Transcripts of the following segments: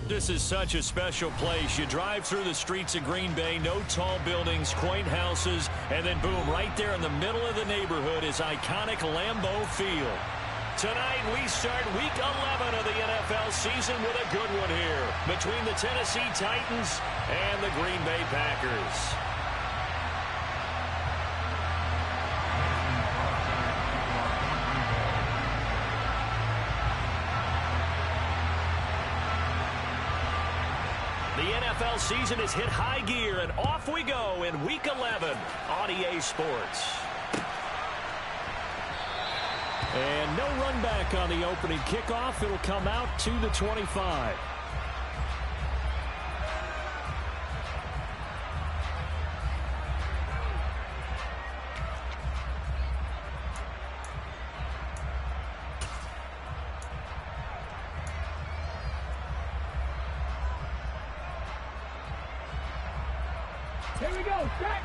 This is such a special place. You drive through the streets of Green Bay, no tall buildings, quaint houses, and then boom, right there in the middle of the neighborhood is iconic Lambeau Field. Tonight we start Week 11 of the NFL season with a good one here between the Tennessee Titans and the Green Bay Packers. The NFL season has hit high gear, and off we go in Week 11 on EA Sports. And no run back on the opening kickoff. It'll come out to the 25. Here we go, set!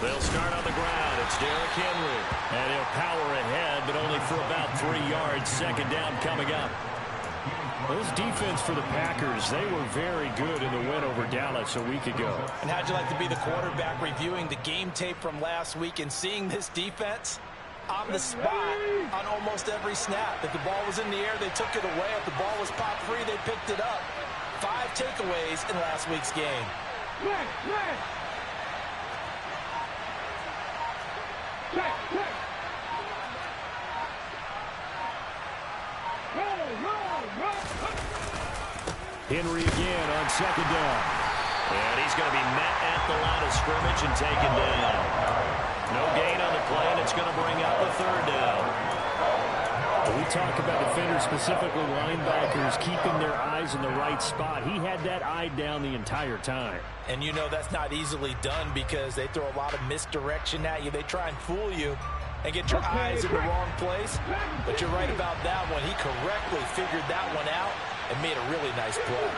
They'll start on the ground. It's Derrick Henry. And he'll power ahead, but only for about 3 yards. Second down coming up. This defense for the Packers, they were very good in the win over Dallas a week ago. And how'd you like to be the quarterback reviewing the game tape from last week and seeing this defense on the spot on almost every snap? If the ball was in the air, they took it away. If the ball was pop free, they picked it up. 5 takeaways in last week's game. Henry again on second down. And he's going to be met at the line of scrimmage and taken down. No gain on the play, and it's going to bring up the third down. We talk about defenders, specifically linebackers, keeping their eyes in the right spot. He had that eye down the entire time. And you know that's not easily done because they throw a lot of misdirection at you. They try and fool you and get your eyes in the wrong place. But you're right about that one. He correctly figured that one out and made a really nice play.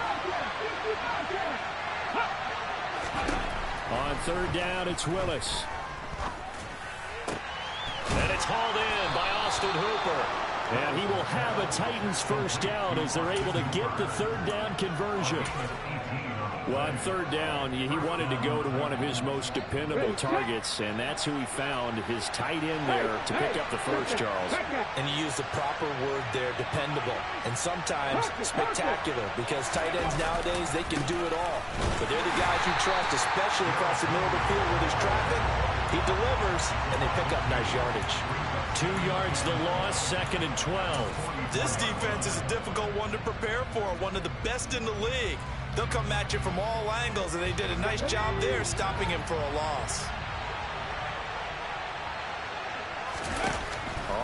On third down, it's Willis. And it's hauled in by Austin Hooper. And he will have a Titans first down as they're able to get the third down conversion. Well, on third down, he wanted to go to one of his most dependable targets, and that's who he found, his tight end there to pick up the first, Charles. And he used the proper word there, dependable, and sometimes spectacular, because tight ends nowadays, they can do it all. But they're the guys you trust, especially across the middle of the field where there's traffic. He delivers, and they pick up nice yardage. 2 yards the loss, 2nd and 12. This defense is a difficult one to prepare for, one of the best in the league. They'll come at you from all angles, and they did a nice job there stopping him for a loss.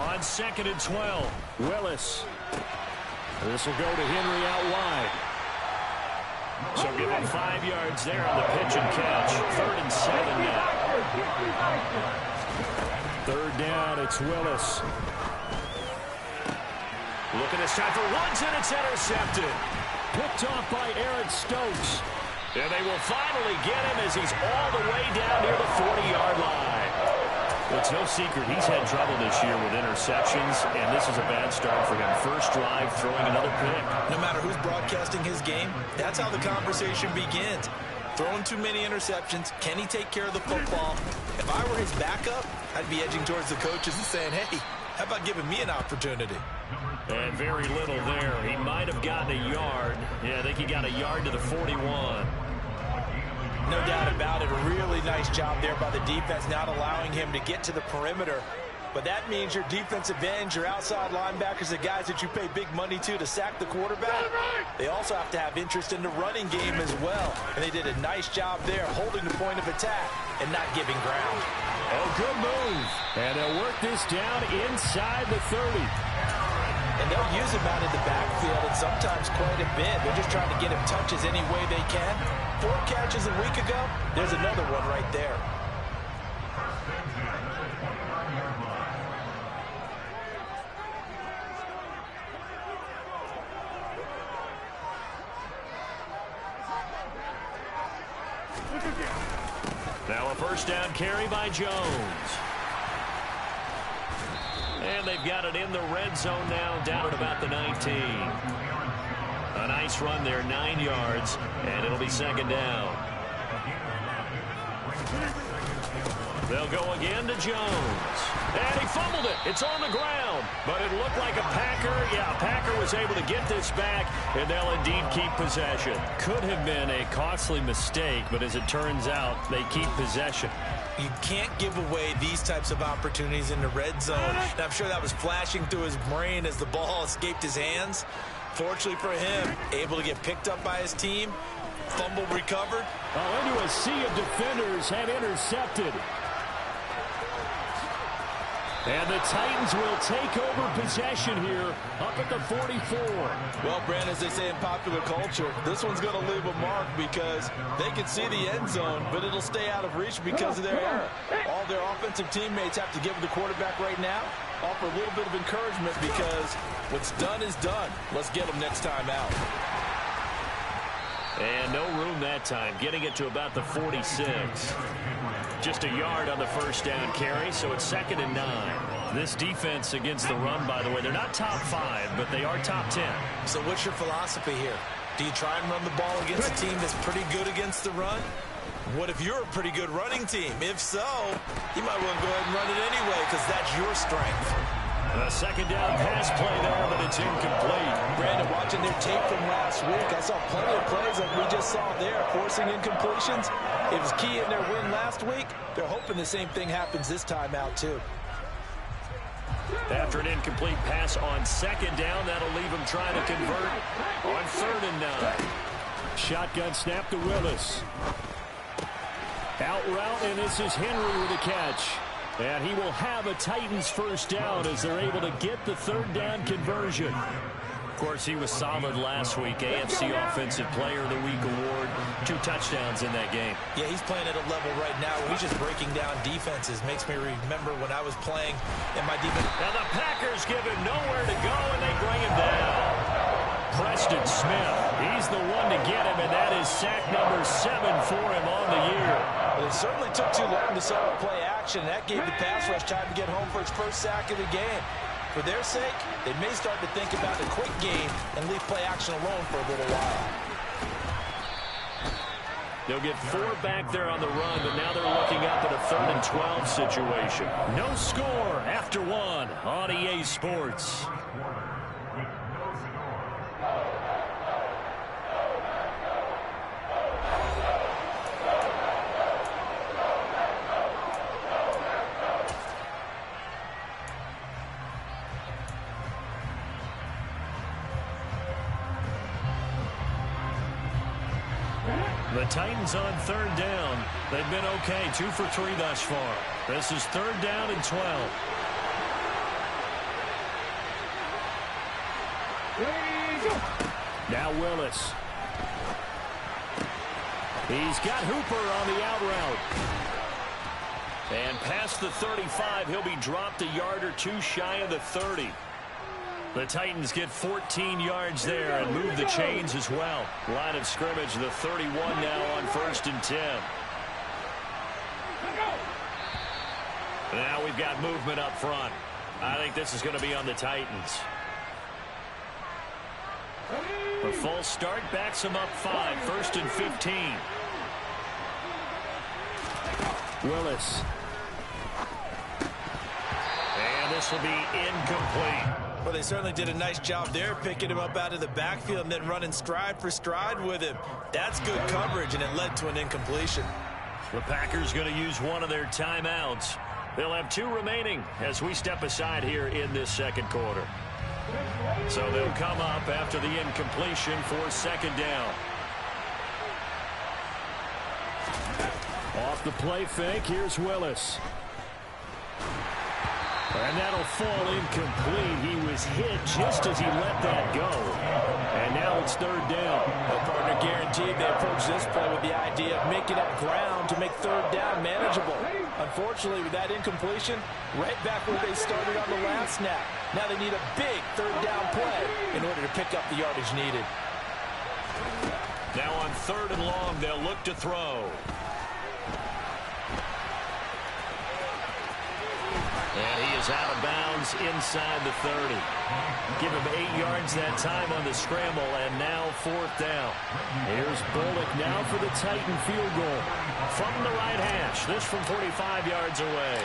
On 2nd and 12, Willis. This will go to Henry out wide. So give him 5 yards there on the pitch and catch. 3rd and 7 now. Third down, it's Willis. Looking this time for Woods, and it's intercepted. Picked off by Eric Stokes. And they will finally get him as he's all the way down near the 40-yard line. Well, it's no secret he's had trouble this year with interceptions, and this is a bad start for him. First drive, throwing another pick. No matter who's broadcasting his game, that's how the conversation begins. Throwing too many interceptions. Can he take care of the football? If I were his backup, I'd be edging towards the coaches and saying, hey, how about giving me an opportunity? And very little there. He might have gotten a yard. Yeah, I think he got a yard to the 41. No doubt about it. A really nice job there by the defense, not allowing him to get to the perimeter. But that means your defensive ends, your outside linebackers, the guys that you pay big money to sack the quarterback, they also have to have interest in the running game as well. And they did a nice job there, holding the point of attack and not giving ground. Oh, good move. And they'll work this down inside the 30. And they'll use him out in the backfield, and sometimes quite a bit. They're just trying to get him touches any way they can. 4 catches a week ago, there's another one right there. Now a first down carry by Jones. And they've got it in the red zone now, down at about the 19. A nice run there, 9 yards, and it'll be second down. They'll go again to Jones. And he fumbled it. It's on the ground. But it looked like a Packer. Yeah, a Packer was able to get this back, and they'll indeed keep possession. Could have been a costly mistake, but as it turns out, they keep possession. You can't give away these types of opportunities in the red zone. And I'm sure that was flashing through his brain as the ball escaped his hands. Fortunately for him, able to get picked up by his team. Fumble recovered. Into a sea of defenders and intercepted. And the Titans will take over possession here up at the 44. Well, Brandon, as they say in popular culture, this one's going to leave a mark because they can see the end zone, but it'll stay out of reach because of their error. All their offensive teammates have to give the quarterback right now, offer a little bit of encouragement because what's done is done. Let's get them next time out. And no room that time, getting it to about the 46. Just a yard on the first down carry, so it's 2nd and 9. This defense against the run, by the way, they're not top 5, but they are top 10. So what's your philosophy here? Do you try and run the ball against a team that's pretty good against the run? What if you're a pretty good running team? If so, you might want to go ahead and run it anyway because that's your strength. A second down pass play there, but it's incomplete. Brandon, watching their tape from last week, I saw plenty of plays like we just saw there, forcing incompletions. It was key in their win last week. They're hoping the same thing happens this time out, too. After an incomplete pass on second down, that'll leave them trying to convert on 3rd and 9. Shotgun snap to Willis. Out route, and this is Henry with a catch. And he will have a Titans first down as they're able to get the 3rd down conversion. Of course, he was solid last week. AFC Offensive Player of the Week award. 2 touchdowns in that game. Yeah, he's playing at a level right now where he's just breaking down defenses. Makes me remember when I was playing in my defense. Now the Packers give him nowhere to go, and they bring him down. Preston Smith, he's the one to get him, and that is sack number 7 for him on the year. Well, it certainly took too long to set up play action. That gave the pass rush time to get home for its first sack of the game. For their sake, they may start to think about a quick game and leave play action alone for a little while. They'll get 4 back there on the run, but now they're looking up at a 3rd and 12 situation. No score after 1 on EA Sports. The Titans on 3rd down. They've been okay, 2 for 3 thus far. This is 3rd down and 12. Now Willis. He's got Hooper on the out route. And past the 35, he'll be dropped a yard or 2 shy of the 30. The Titans get 14 yards there and move the chains as well. Line of scrimmage, the 31 now on 1st and 10. Now we've got movement up front. I think this is going to be on the Titans. The false start backs them up 5, 1st and 15. Willis. And this will be incomplete. Well, they certainly did a nice job there, picking him up out of the backfield and then running stride for stride with him. That's good coverage, and it led to an incompletion. The Packers going to use one of their timeouts. They'll have 2 remaining as we step aside here in this 2nd quarter. So they'll come up after the incompletion for 2nd down. Off the play fake, here's Willis. And that'll fall incomplete. He was hit just as he let that go. And now it's 3rd down. Well, partner, guaranteed they approach this play with the idea of making up ground to make 3rd down manageable. Unfortunately, with that incompletion, right back where they started on the last snap. Now they need a big 3rd down play in order to pick up the yardage needed. Now on 3rd and long, they'll look to throw. And he is out of bounds inside the 30. Give him 8 yards that time on the scramble, and now 4th down. Here's Bullock now for the Titan field goal. From the right hash, this from 45 yards away.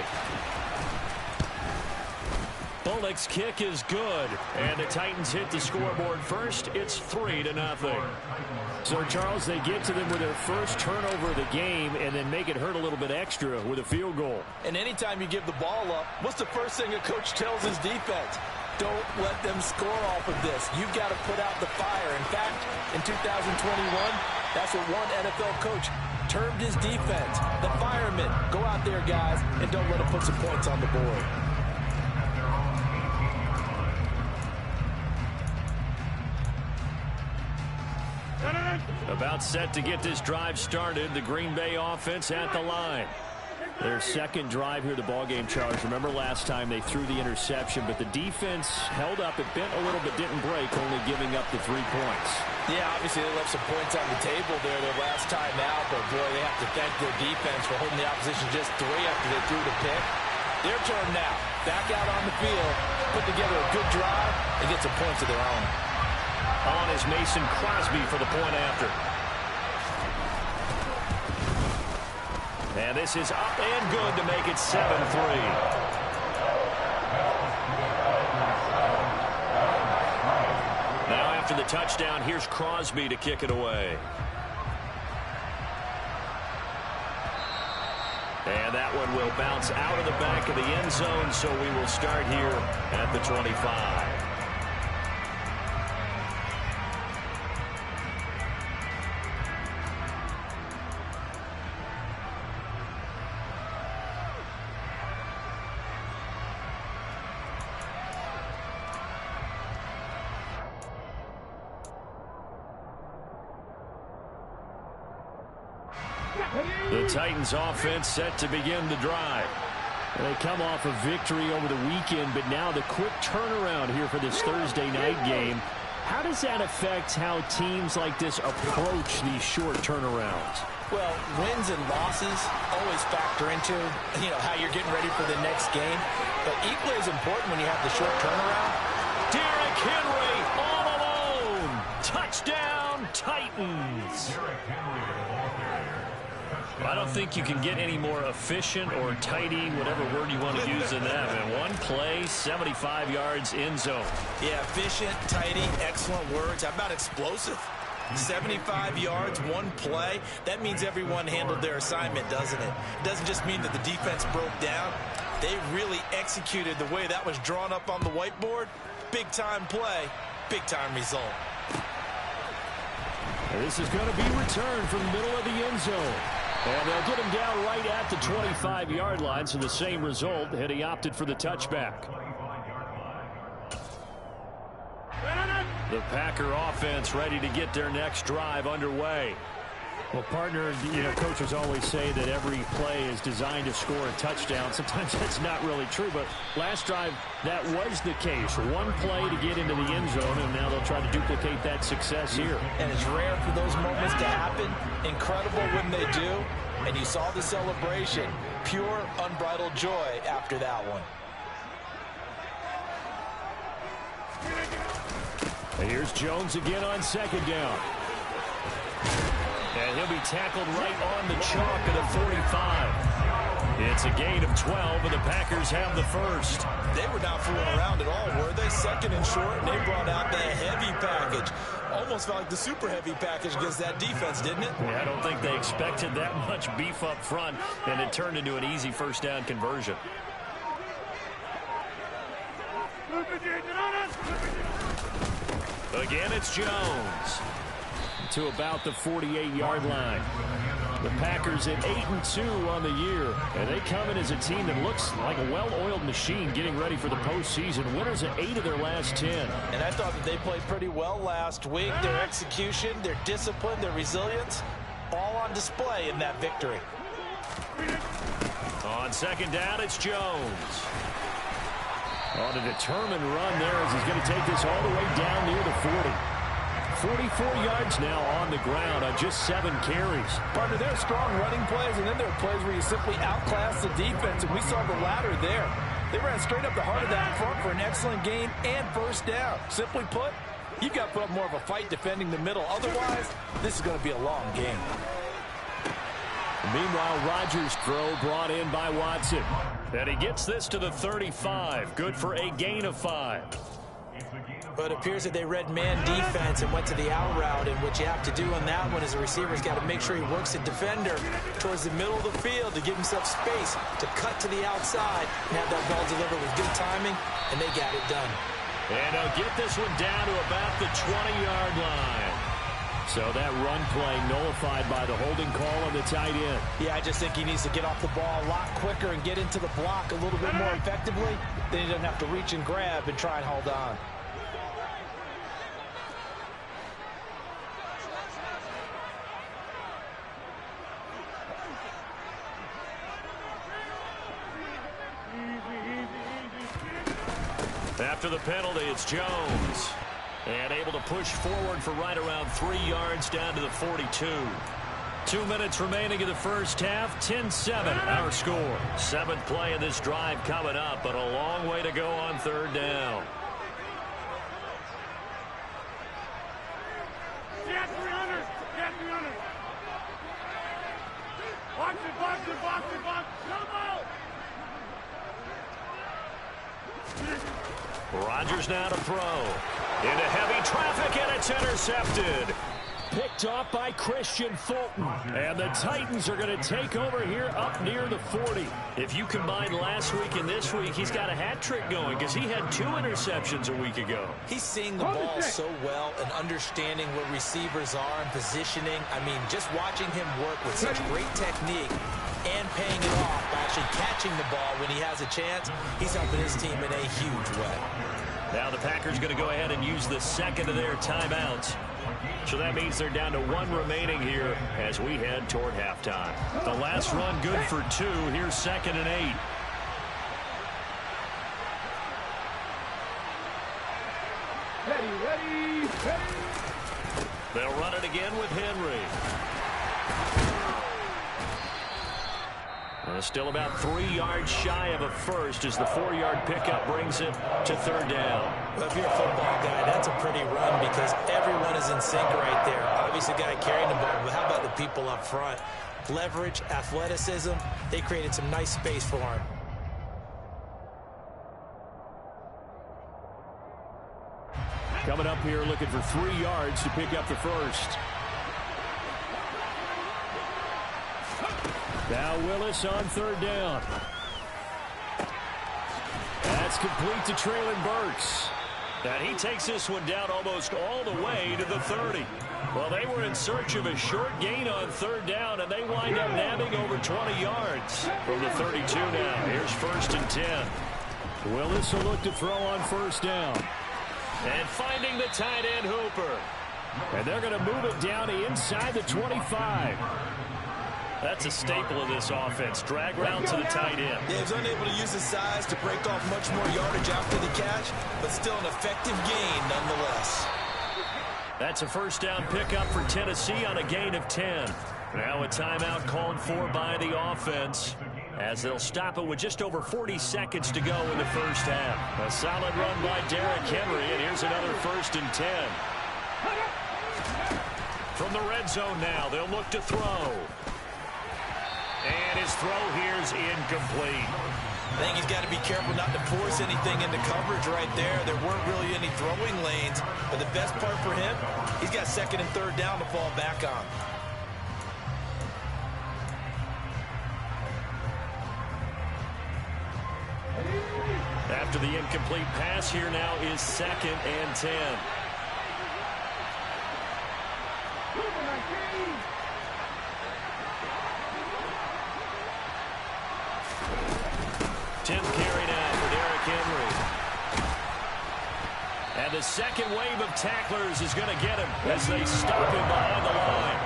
Bullock's kick is good, and the Titans hit the scoreboard first. It's 3-0. So, Charles, they get to them with their first turnover of the game and then make it hurt a little bit extra with a field goal. And anytime you give the ball up, what's the first thing a coach tells his defense? Don't let them score off of this. You've got to put out the fire. In fact, in 2021, that's what one NFL coach termed his defense. The firemen. Go out there, guys, and don't let them put some points on the board. About set to get this drive started. The Green Bay offense at the line. Their second drive here, the ballgame, Charles. Remember last time they threw the interception, but the defense held up. It bent a little bit, didn't break, only giving up the 3 points. Yeah, obviously they left some points on the table there their last time out, but boy, they have to thank their defense for holding the opposition just 3 after they threw the pick. Their turn now. Back out on the field, put together a good drive, and get some points of their own. On is Mason Crosby for the point after. And this is up and good to make it 7-3. Now after the touchdown, here's Crosby to kick it away. And that one will bounce out of the back of the end zone, so we will start here at the 25. The Titans offense set to begin the drive. They come off a victory over the weekend, but now the quick turnaround here for this Thursday night game. How does that affect how teams like this approach these short turnarounds? Well, wins and losses always factor into, how you're getting ready for the next game. But equally as important when you have the short turnaround. Derrick Henry all alone. Touchdown, Titans. I don't think you can get any more efficient or tidy, whatever word you want to use in that. And one play, 75 yards in zone. Yeah, efficient, tidy, excellent words. How about explosive? 75 yards, one play. That means everyone handled their assignment, doesn't it? It doesn't just mean that the defense broke down. They really executed the way that was drawn up on the whiteboard. Big-time play, big-time result. And this is going to be returned from the middle of the end zone. And they'll get him down right at the 25-yard line, so the same result, and he opted for the touchback. The Packer offense ready to get their next drive underway. Well, partner, coaches always say that every play is designed to score a touchdown. Sometimes that's not really true, but last drive, that was the case. One play to get into the end zone, and now they'll try to duplicate that success here. And it's rare for those moments to happen. Incredible when they do. And you saw the celebration. Pure, unbridled joy after that one. And here's Jones again on second down. And he'll be tackled right on the chalk of the 45. It's a gain of 12, and the Packers have the first. They were not fooling around at all, were they? Second and short, and they brought out the heavy package. Almost felt like the super heavy package against that defense, didn't it? Yeah, I don't think they expected that much beef up front, and it turned into an easy first down conversion. Again, it's Jones. To about the 48-yard line. The Packers at 8-2 on the year, and they come in as a team that looks like a well-oiled machine getting ready for the postseason. Winners at 8 of their last 10. And I thought that they played pretty well last week. Their execution, their discipline, their resilience, all on display in that victory. On second down, it's Jones. On a determined run there as he's going to take this all the way down near the 40. 44 yards now on the ground on just 7 carries. Partner, there are strong running plays, and then there are plays where you simply outclass the defense, and we saw the latter there. They ran straight up the heart of that front for an excellent gain and first down. Simply put, you've got to put up more of a fight defending the middle. Otherwise, this is going to be a long game. Meanwhile, Rodgers' throw brought in by Watson. And he gets this to the 35. Good for a gain of 5. But it appears that they read man defense and went to the out route. And what you have to do on that one is the receiver's got to make sure he works the defender towards the middle of the field to give himself space to cut to the outside and have that ball delivered with good timing, and they got it done. And they'll get this one down to about the 20-yard line. So that run play nullified by the holding call on the tight end. Yeah, I just think he needs to get off the ball a lot quicker and get into the block a little bit more effectively. Then he doesn't have to reach and grab and try and hold on. After the penalty, it's Jones. And able to push forward for right around 3 yards down to the 42. 2 minutes remaining in the first half. 10-7 our score. 7th play of this drive coming up, but a long way to go on third down. Get 300! Get 300! Box it, box it, box it, box it! Come out! Rodgers now to throw. Into heavy traffic, and it's intercepted. Picked off by Christian Fulton. And the Titans are going to take over here up near the 40. If you combine last week and this week, he's got a hat trick going because he had 2 interceptions a week ago. He's seeing the ball so well and understanding where receivers are and positioning. I mean, just watching him work with such great technique and paying it off by actually catching the ball when he has a chance, he's helping his team in a huge way. Now the Packers going to go ahead and use the second of their timeouts. So that means they're down to 1 remaining here as we head toward halftime. The last run good for 2. Here's 2nd and 8. Ready! They'll run it again with Henry. Still about 3 yards shy of a first as the 4-yard pickup brings it to third down. Well, if you're a football guy, that's a pretty run because everyone is in sync right there. Obviously, the guy carrying the ball, but how about the people up front? Leverage, athleticism, they created some nice space for him. Coming up here looking for 3 yards to pick up the first. Now Willis on third down. That's complete to Treylon Burks. And he takes this one down almost all the way to the 30. Well, they were in search of a short gain on third down, and they wind up nabbing over 20 yards from the 32 now. Here's 1st and 10. Willis will look to throw on first down. And finding the tight end Hooper. And they're going to move it down to inside the 25. That's a staple of this offense. Drag route to the tight end. Yeah, he's unable to use his size to break off much more yardage after the catch, but still an effective gain nonetheless. That's a first down pickup for Tennessee on a gain of 10. Now a timeout called for by the offense as they'll stop it with just over 40 seconds to go in the first half. A solid run by Derrick Henry, and here's another 1st and 10. From the red zone now, they'll look to throw. And his throw here's incomplete. I think he's got to be careful not to force anything into coverage right there. There weren't really any throwing lanes, but the best part for him, he's got 2nd and 3rd down to fall back on. After the incomplete pass, here now is 2nd and 10. 10th carry now for Derrick Henry. And the second wave of tacklers is going to get him as they stop him behind the line.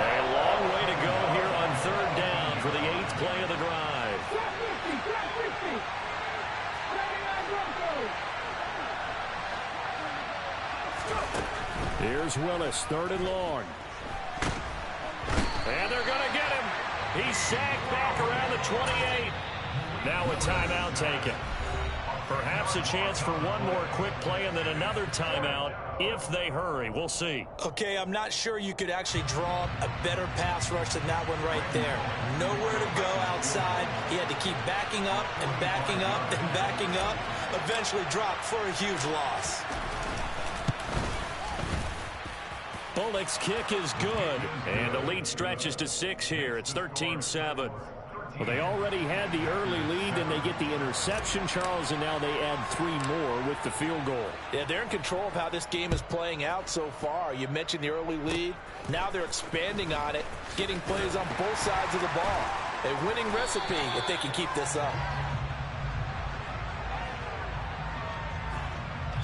A long way to go here on third down for the 8th play of the drive. Here's Willis, 3rd and long. And they're going to get him. He's sacked back around the 28. Now a timeout taken. Perhaps a chance for one more quick play and then another timeout if they hurry. We'll see. Okay, I'm not sure you could actually draw a better pass rush than that one right there. Nowhere to go outside. He had to keep backing up and backing up and backing up. Eventually dropped for a huge loss. Bullock's kick is good. And the lead stretches to 6 here. It's 13-7. Well, they already had the early lead, and they get the interception, Charles, and now they add 3 more with the field goal. Yeah, they're in control of how this game is playing out so far. You mentioned the early lead. Now they're expanding on it, getting plays on both sides of the ball. A winning recipe if they can keep this up.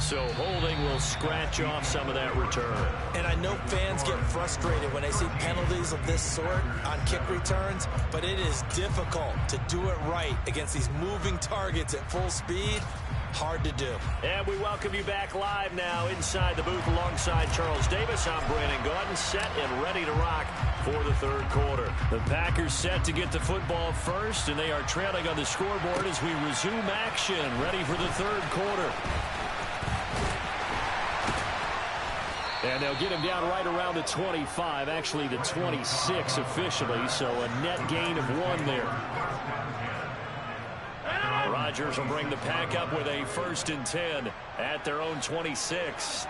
So holding will scratch off some of that return. And I know fans get frustrated when they see penalties of this sort on kick returns, but it is difficult to do it right against these moving targets at full speed. Hard to do. And we welcome you back live now inside the booth alongside Charles Davis. I'm Brandon Gaudin, set and ready to rock for the third quarter. The Packers set to get the football first, and they are trailing on the scoreboard as we resume action, ready for the third quarter. And they'll get him down right around the 25, actually the 26 officially, so a net gain of 1 there. Rodgers will bring the Pack up with a 1st and 10 at their own 26.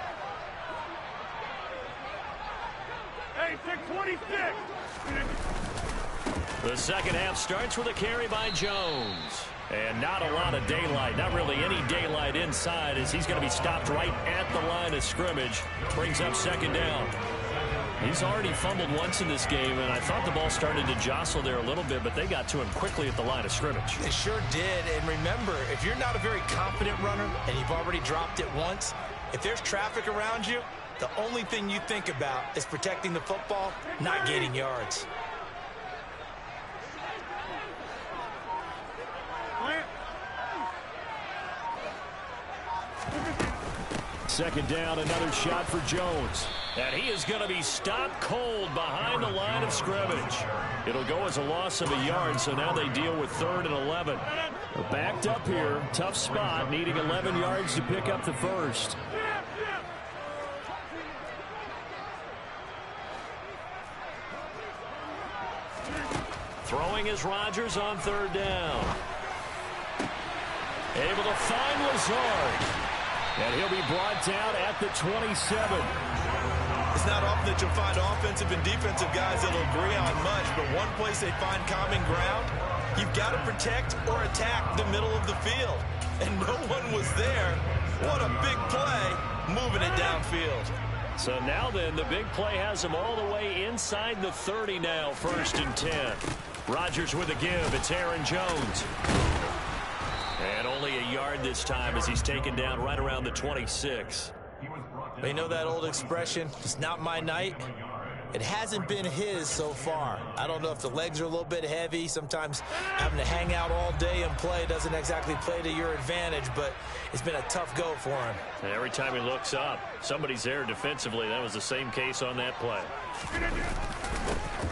Hey, 626. The second half starts with a carry by Jones. And not a lot of daylight, not really any daylight inside, as he's going to be stopped right at the line of scrimmage. Brings up 2nd down. He's already fumbled once in this game, and I thought the ball started to jostle there a little bit, but they got to him quickly at the line of scrimmage. They sure did. And remember, if you're not a very confident runner and you've already dropped it once, if there's traffic around you, the only thing you think about is protecting the football, not gaining yards. Second down, another shot for Jones. And he is going to be stopped cold behind the line of scrimmage. It'll go as a loss of a yard, so now they deal with 3rd and 11. They're backed up here. Tough spot, needing 11 yards to pick up the first. Throwing is Rodgers on 3rd down. Able to find Lazard. And he'll be brought down at the 27. It's not often that you'll find offensive and defensive guys that'll agree on much, but one place they find common ground, you've got to protect or attack the middle of the field. And no one was there. What a big play, moving it downfield. So now then, the big play has him all the way inside the 30 now, 1st and 10. Rodgers with a give. It's Aaron Jones. And only a yard this time as he's taken down right around the 26. They know that old expression, it's not my night. It hasn't been his so far. I don't know if the legs are a little bit heavy. Sometimes having to hang out all day and play doesn't exactly play to your advantage, but it's been a tough go for him. And every time he looks up, somebody's there defensively. That was the same case on that play.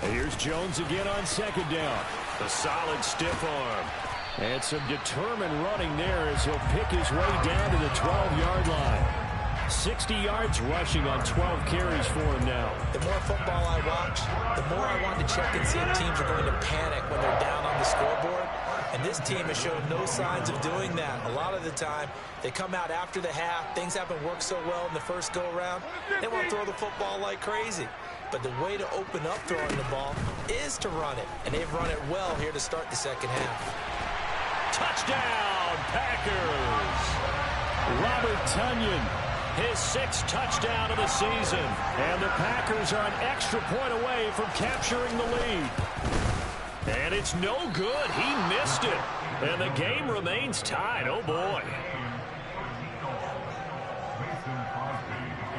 And here's Jones again on 2nd down. A solid stiff arm. And some determined running there as he'll pick his way down to the 12-yard line. 60 yards rushing on 12 carries for him now. The more football I watch, the more I want to check and see if teams are going to panic when they're down on the scoreboard. And this team has shown no signs of doing that. A lot of the time, they come out after the half. Things haven't worked so well in the first go-around. They want to throw the football like crazy. But the way to open up throwing the ball is to run it. And they've run it well here to start the second half. Touchdown, Packers! Robert Tonyan, his 6th touchdown of the season. And the Packers are an extra point away from capturing the lead. And it's no good. He missed it. And the game remains tied. Oh, boy.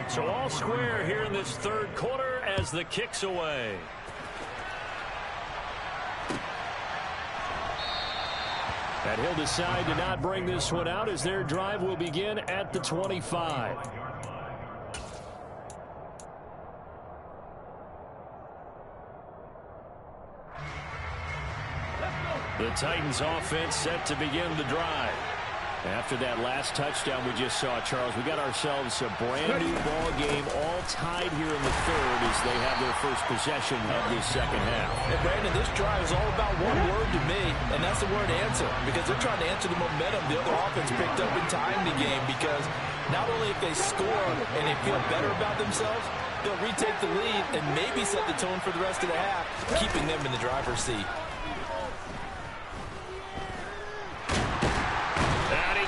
So all square here in this third quarter as the kick's away. And he'll decide to not bring this one out as their drive will begin at the 25. The Titans offense set to begin the drive. After that last touchdown we just saw, Charles, we got ourselves a brand new ball game, all tied here in the third as they have their first possession of this second half. And Brandon, this drive is all about one word to me, and that's the word answer, because they're trying to answer the momentum the other offense picked up in tying the game, because not only if they score and they feel better about themselves, they'll retake the lead and maybe set the tone for the rest of the half, keeping them in the driver's seat.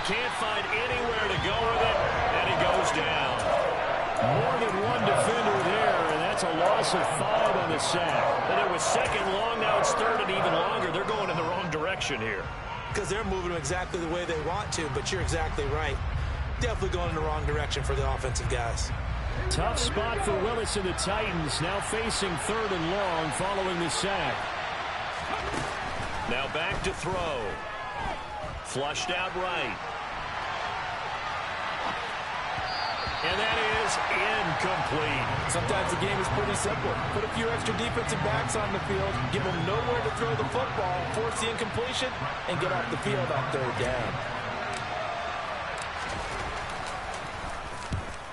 Can't find anywhere to go with it, and he goes down. More than one defender there, and that's a loss of 5 on the sack. And it was second long, now it's third and even longer. They're going in the wrong direction here. Because they're moving them exactly the way they want to, but you're exactly right. Definitely going in the wrong direction for the offensive guys. Tough spot for Willis and the Titans, now facing third and long following the sack. Now back to throw. Flushed out right. And that is incomplete. Sometimes the game is pretty simple. Put a few extra defensive backs on the field, give them nowhere to throw the football, force the incompletion, and get off the field on third down.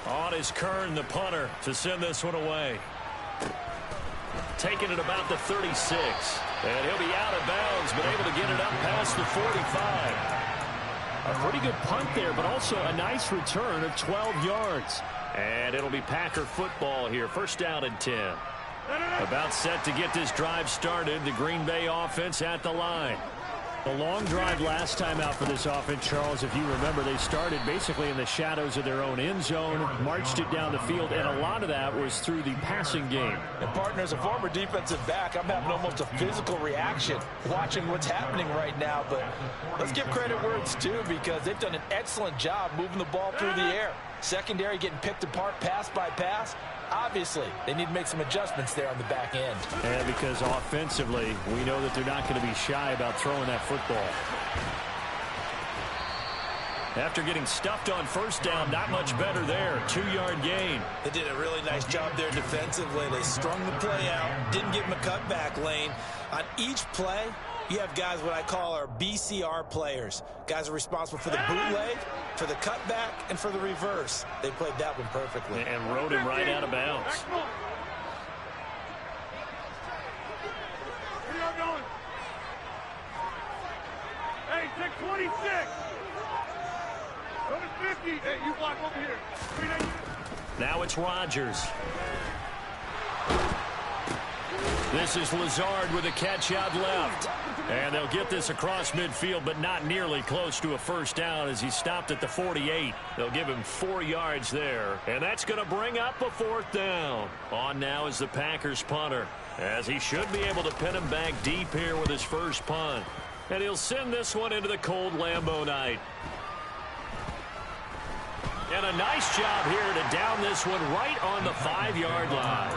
On is Kern, the punter, to send this one away. Taking it about the 36. And he'll be out of bounds, but able to get it up past the 45. A pretty good punt there, but also a nice return of 12 yards. And it'll be Packer football here. First down and 10. About set to get this drive started. The Green Bay offense at the line. The long drive last time out for this offense, Charles, if you remember, they started basically in the shadows of their own end zone, marched it down the field, and a lot of that was through the passing game. And partner, as a former defensive back, I'm having almost a physical reaction watching what's happening right now. But let's give credit where it's due, because they've done an excellent job moving the ball through the air. Secondary getting picked apart pass by pass. Obviously, they need to make some adjustments there on the back end. Yeah, because offensively, we know that they're not going to be shy about throwing that football. After getting stuffed on first down, not much better there. 2-yard gain. They did a really nice job there defensively. They strung the play out, didn't give them a cutback lane. On each play, you have guys what I call our BCR players. Guys are responsible for the bootleg, for the cutback, and for the reverse. They played that one perfectly. And rode him right out of bounds. Where y'all going? Hey, 626. Go to 50. Hey, you block over here. Now it's Rodgers. This is Lazard with a catch out left. And they'll get this across midfield, but not nearly close to a first down as he stopped at the 48. They'll give him 4 yards there. And that's going to bring up a fourth down. On now is the Packers punter, as he should be able to pin him back deep here with his first punt. And he'll send this one into the cold Lambeau night. And a nice job here to down this one right on the 5-yard line.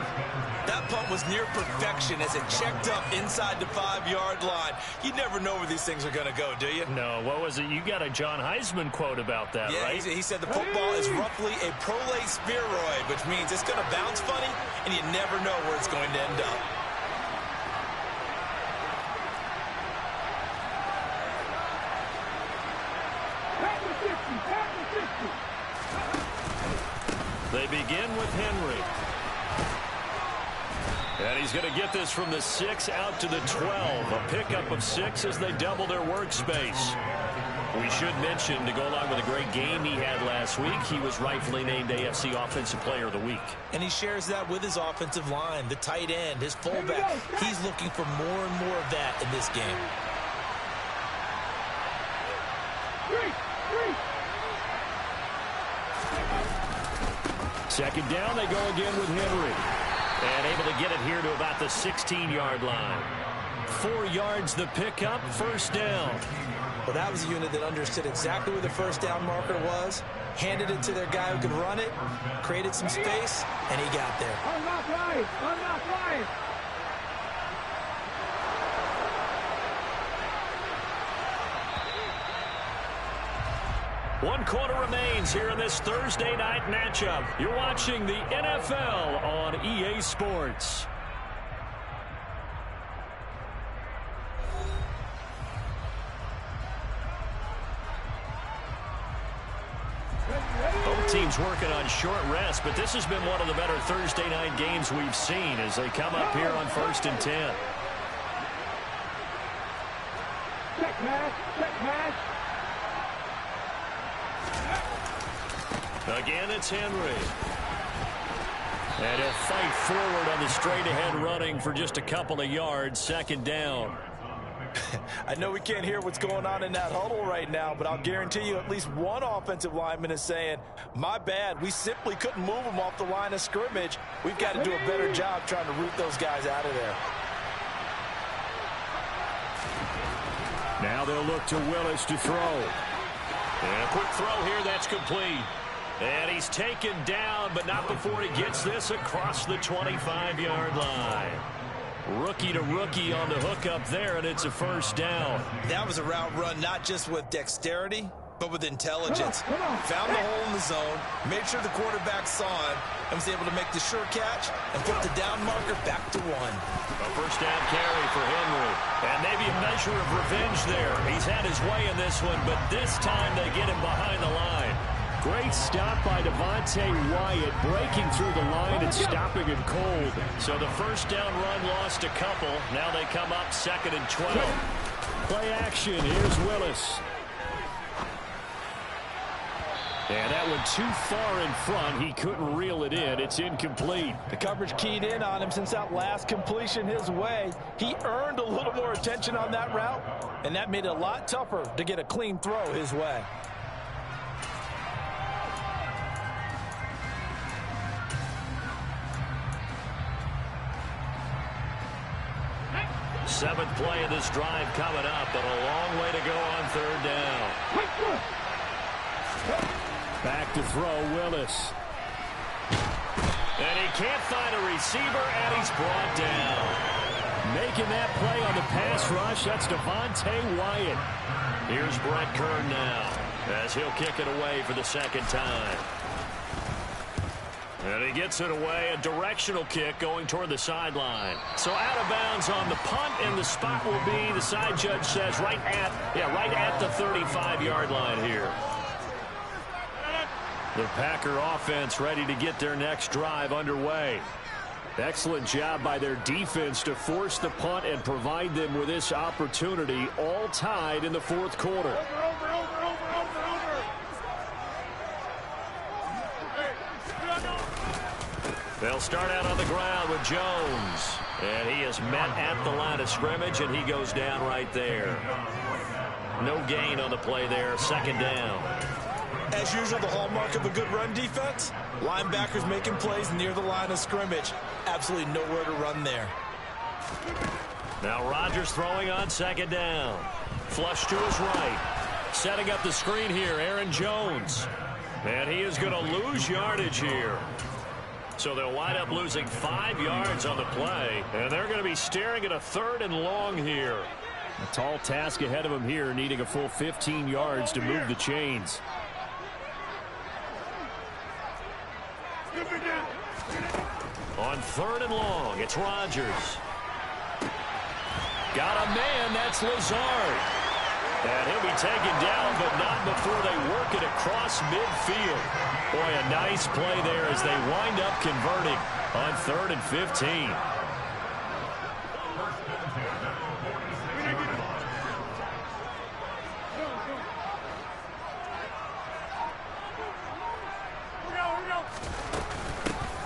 That punt was near perfection as it checked up inside the 5-yard line. You never know where these things are going to go, do you? No, what was it? You got a John Heisman quote about that, yeah, right? He said the football is roughly a prolate spheroid, which means it's going to bounce funny, and you never know where it's going to end up. They begin with Henry. And he's going to get this from the 6 out to the 12. A pickup of 6 as they double their workspace. We should mention, to go along with a great game he had last week, he was rightfully named AFC Offensive Player of the Week. And he shares that with his offensive line, the tight end, his fullback. He's looking for more and more of that in this game. Second down, they go again with Henry. And able to get it here to about the 16-yard line. 4 yards the pickup, first down. Well, that was a unit that understood exactly where the first down marker was, handed it to their guy who could run it, created some space, and he got there. I'm not flying. I'm not flying. One quarter remains here in this Thursday night matchup. You're watching the NFL on EA Sports. teams working on short rest, but this has been one of the better Thursday night games we've seen as they come up here on 1st and 10. Check pass. Check pass. Again, it's Henry. And he'll fight forward on the straight-ahead running for just a couple of yards, 2nd down. I know we can't hear what's going on in that huddle right now, but I'll guarantee you at least one offensive lineman is saying, my bad, we simply couldn't move them off the line of scrimmage. We've got to do a better job trying to root those guys out of there. Now they'll look to Willis to throw. And a quick throw here, that's complete. And he's taken down, but not before he gets this across the 25-yard line. Rookie to rookie on the hook up there, and it's a 1st down. That was a route run not just with dexterity, but with intelligence. Found the hole in the zone, made sure the quarterback saw him, and was able to make the sure catch and put the down marker back to 1. A 1st down carry for Henry. And maybe a measure of revenge there. He's had his way in this one, but this time they get him behind the line. Great stop by Devontae Wyatt, breaking through the line and stopping him cold. So the 1st down run lost a couple. Now they come up 2nd and 12. Play action. Here's Willis. And that one too far in front. He couldn't reel it in. It's incomplete. The coverage keyed in on him since that last completion his way. He earned a little more attention on that route, and that made it a lot tougher to get a clean throw his way. Seventh play of this drive coming up, but a long way to go on 3rd down. Back to throw, Willis. And he can't find a receiver, and he's brought down. Making that play on the pass rush, that's Devontae Wyatt. Here's Brett Kern now, as he'll kick it away for the 2nd time. And he gets it away, a directional kick going toward the sideline. So out of bounds on the punt, and the spot will be, the side judge says, right at the 35-yard line here. The Packer offense ready to get their next drive underway. Excellent job by their defense to force the punt and provide them with this opportunity, all tied in the 4th quarter. They'll start out on the ground with Jones. And he is met at the line of scrimmage, and he goes down right there. No gain on the play there, 2nd down. As usual, the hallmark of a good run defense, linebackers making plays near the line of scrimmage. Absolutely nowhere to run there. Now Rodgers throwing on 2nd down. Flush to his right. Setting up the screen here, Aaron Jones. And he is going to lose yardage here. So they'll wind up losing 5 yards on the play. And they're going to be staring at a 3rd and long here. A tall task ahead of them here, needing a full 15 yards to move the chains. On 3rd and long, it's Rodgers. Got a man, that's Lazard. And he'll be taken down, but not before they work it across midfield. Boy, a nice play there as they wind up converting on 3rd and 15.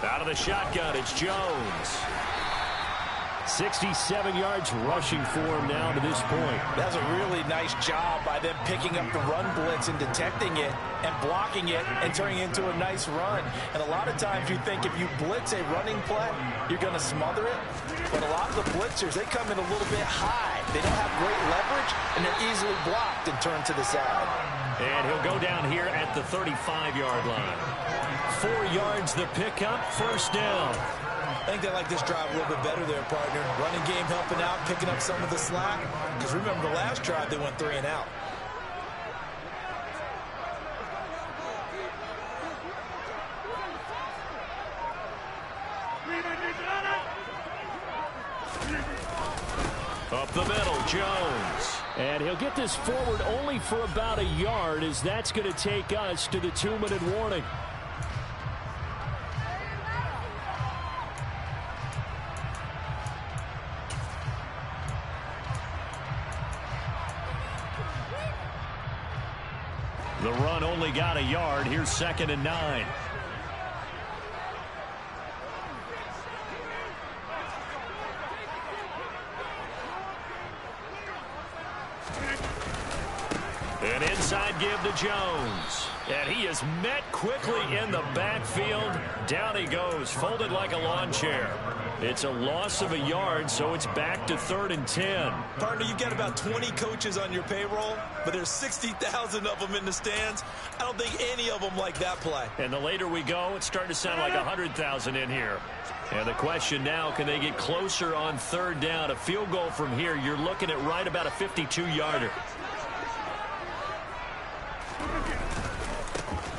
Out of the shotgun, it's Jones. 67 yards rushing for him now to this point. That's a really nice job by them picking up the run blitz and detecting it and blocking it and turning it into a nice run. And a lot of times you think if you blitz a running play, you're going to smother it. But a lot of the blitzers, they come in a little bit high. They don't have great leverage, and they're easily blocked and turned to the side. And he'll go down here at the 35-yard line. 4 yards the pickup, 1st down. I think they like this drive a little bit better there, partner. Running game helping out, picking up some of the slack. Because remember the last drive, they went 3 and out. Up the middle, Jones. And he'll get this forward only for about a yard, as that's going to take us to the 2-minute warning. The run only got a yard. Here's 2nd and 9. An inside give to Jones. And he is met quickly in the backfield. Down he goes, folded like a lawn chair. It's a loss of a yard, so it's back to 3rd and 10. Partner, you've got about 20 coaches on your payroll, but there's 60,000 of them in the stands. I don't think any of them like that play. And the later we go, it's starting to sound like 100,000 in here. And the question now, can they get closer on 3rd down? A field goal from here, you're looking at right about a 52-yarder.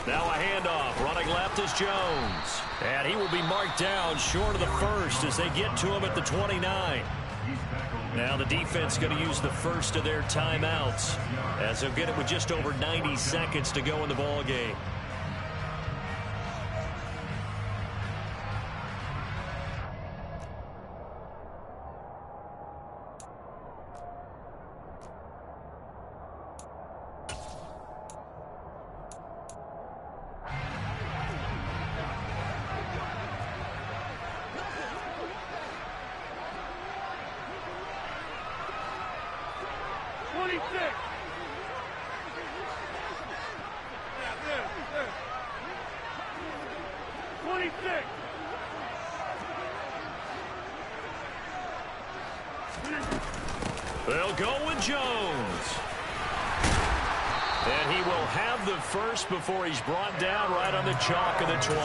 Now a handoff. Running left is Jones. And he will be marked down short of the first as they get to him at the 29. Now the defense going to use the first of their timeouts as they'll get it with just over 90 seconds to go in the ball game. They'll go with Jones. And he will have the first before he's brought down right on the chalk of the 20.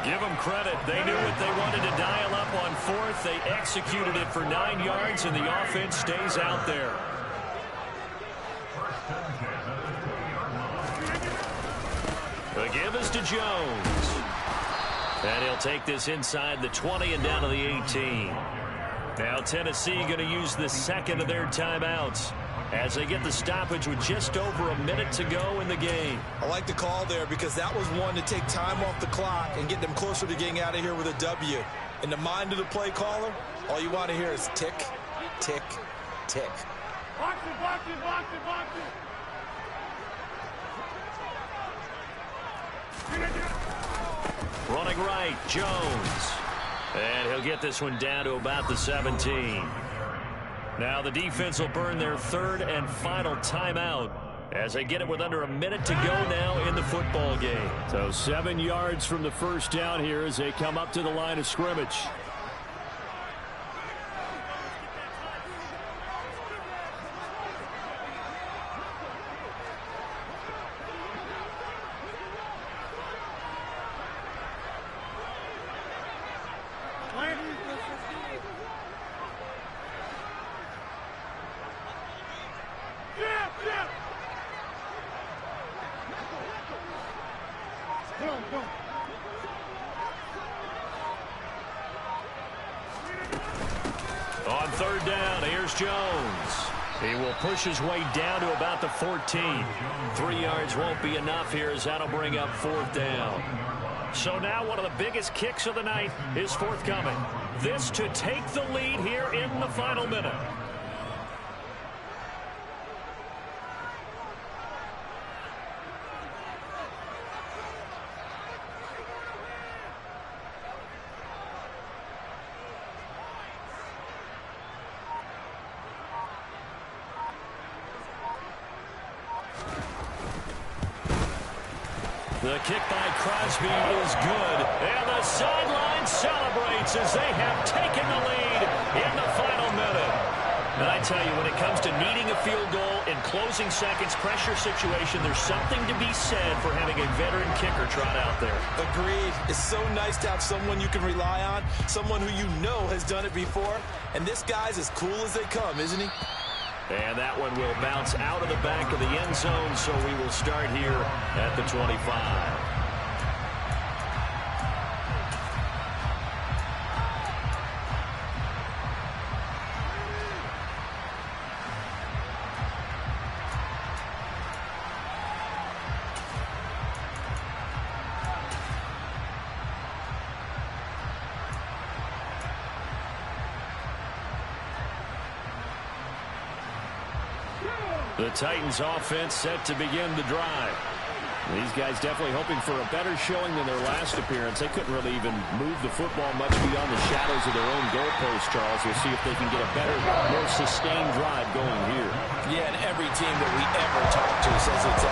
Give them credit. They knew what they wanted to dial up on 4th. They executed it for 9 yards, and the offense stays out there. The give is to Jones. And he'll take this inside the 20 and down to the 18. Now Tennessee going to use the second of their timeouts as they get the stoppage with just over a minute to go in the game. I like the call there because that was one to take time off the clock and get them closer to getting out of here with a W. In the mind of the play caller, all you want to hear is tick, tick, tick. Box it, box it, box it, box it. Running right, Jones. And he'll get this one down to about the 17. Now the defense will burn their 3rd and final timeout as they get it with under a minute to go now in the football game. So 7 yards from the first down here as they come up to the line of scrimmage. On 3rd down, here's Jones. He will push his way down to about the 14. 3 yards won't be enough here as that'll bring up 4th down. So now one of the biggest kicks of the night is forthcoming. This to take the lead here in the final minute. The kick by Crosby is good. And the sideline celebrates as they have taken the lead in the final minute. And I tell you, when it comes to needing a field goal in closing seconds, pressure situation, there's something to be said for having a veteran kicker trot out there. Agreed. It's so nice to have someone you can rely on, someone who you know has done it before. And this guy's as cool as they come, isn't he? And that one will bounce out of the back of the end zone, so we will start here at the 25. The Titans offense set to begin the drive. These guys definitely hoping for a better showing than their last appearance. They couldn't really even move the football much beyond the shadows of their own goalpost, Charles. We'll see if they can get a better, more sustained drive going here. Yeah, and every team that we ever talk to says it's